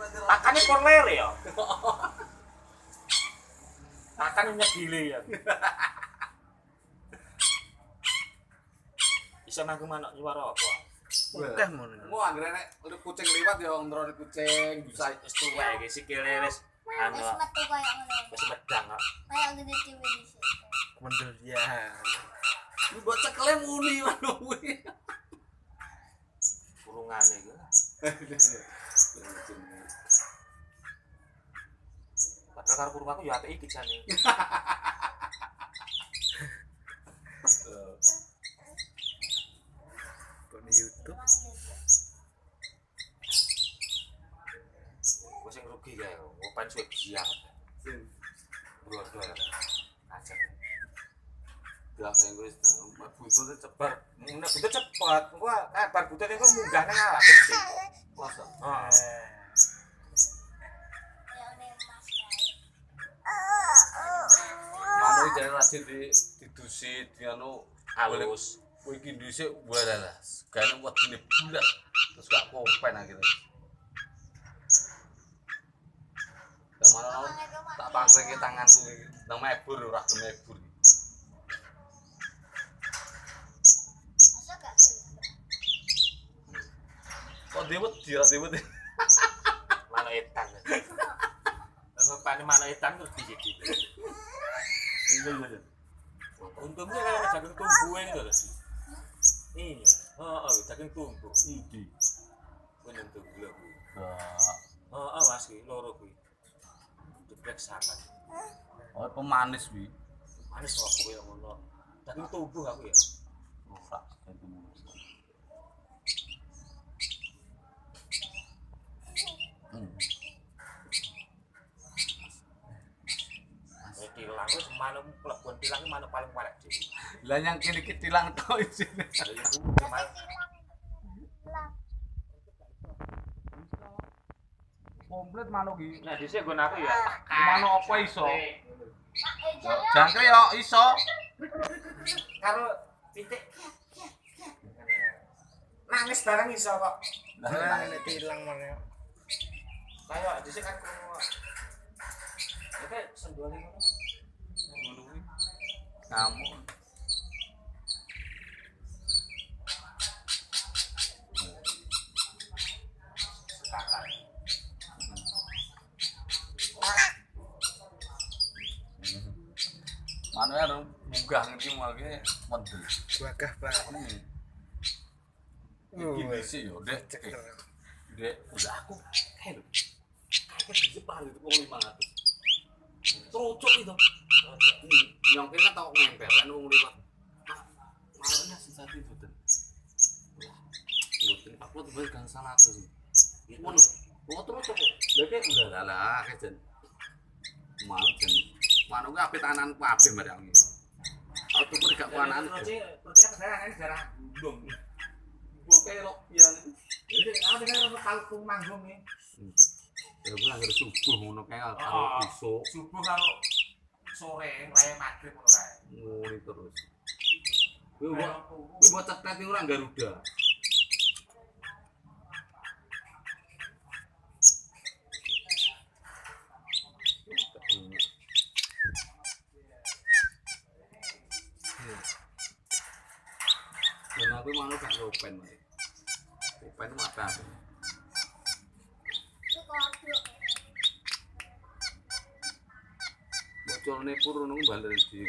Takane korler ya. Takan nyegile ya. Bisa nanggung manuk nyuwara apa? Akeh ngono. Mau anggere nek kucing liwat ya ndrone kucing bisa Wis tuwek iki sikile wis anu. Wis metu koyo ngono. Wis medang kok. Kayak gede dhewe iki. Mendel ya. lu buat cekle muni manuk kuwi. Kurungane iku. Padahal karo kurung aku ya apik iki jane. Kok di YouTube? Wis sing rugi kae. Open suwe biang. Bro-bro. Aja. Gak sing wis butut cepat. Nek butuh cepet. Engko kabar butuh iku munggah nang awak. Masa. Heeh. Manuk jane rajin didusi di anu Halus. kowe iki dhisik walalah. Gane wedine bulat. Terus gak kompen akhirnya. Damane tak pangkreke tanganku iki. Nang mebur ora gemebur. Masa gak Kok dewet dia dewet. Manuk etan. Lah pane manuk etan terus dicicip. Iya. Untungnya kayak daging tumbuh ini loh. Iya. Heeh, daging tumbuh. Idi. Kuwi nentu gula kuwi. Nah, Heeh, Mas kuwi loro kuwi. Jebrek sangat. oh pemanis wi. Manis kok kuwi ngono. Daging tumbuh aku ya. Rusak itu. Tilang wis manuk plebon tilang manuk paling parek dhewe. Lah yang kene iki tilang tok isine. Lah iku Komplit manuk iki. nah dhisik nggon aku ya. Manuk apa iso? jane Jangkrik yo iso. Karo titik. Nangis bareng iso kok. Nah, nek tilang mana? Kayak dhisik kan krungu. Oke, sendole ngono. Ngono kuwi. Ngamuk. Kakak. Manuk ya munggah ngerti mulke mendel. Wagah Pak. Iki dhisik yo, Dek. Dek, udah aku kayak di Jepang itu kok 500. Trocok itu. Yang kira tau ngempel kan wong liwat. Malahnya sensasi itu ten. Mboten aku tuh kan salah tuh. Ngono. Kok trocok kok. Lha kek udah lah kejen. Mau jen. Manuk apik tanan kabeh marang iki. Aku tuku gak panan. Terus apa darah gundung. Kok kero pian. Jadi ada kan kalkung manggung nih. Ya gue akhir subuh ngono kae karo iso. Subuh kalau sore raya maghrib ngono kae. Nguri terus. Kuwi buat cetet iki ora Garuda. Dan aku mau gak open. Open mata. Bocorne purun nang balen di.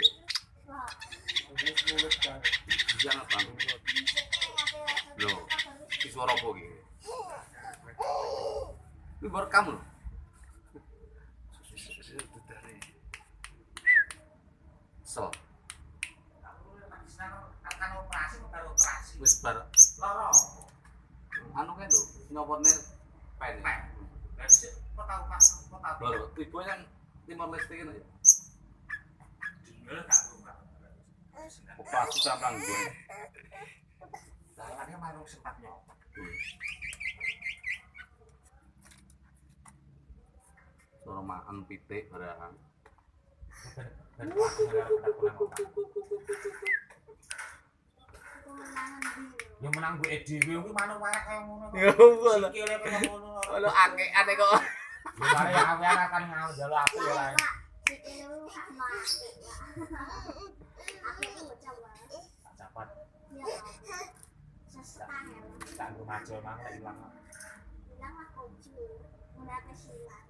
Iya apa? Loh, iki suara apa iki? Ini baru kamu loh. So. Akan operasi karo operasi. Wis bar. Loro. Anu kan lho, nyopotne pen. Lah sik kok tau Pak, kok tau. Baru tipe yang Timor Leste kan ya. Dingel gak rumah. Operasi sampean nggon. Dalane manuk sempat nyopot. Suara makan pitik barang. aku menangan dulu. Ya menang gue dhewe kuwi manuk warak kaya ngono. Ya apa lah. Sikile kaya ngono. Ono angekan kok. Ya bare ya awean akan ngau jalo aku ya lae. Sikile lu sama aku. Aku itu coba. Tak capat. Ya. Sesetang ya. Tak nggo majol mang lek ilang. Bilang aku cuy. Udah kesilan.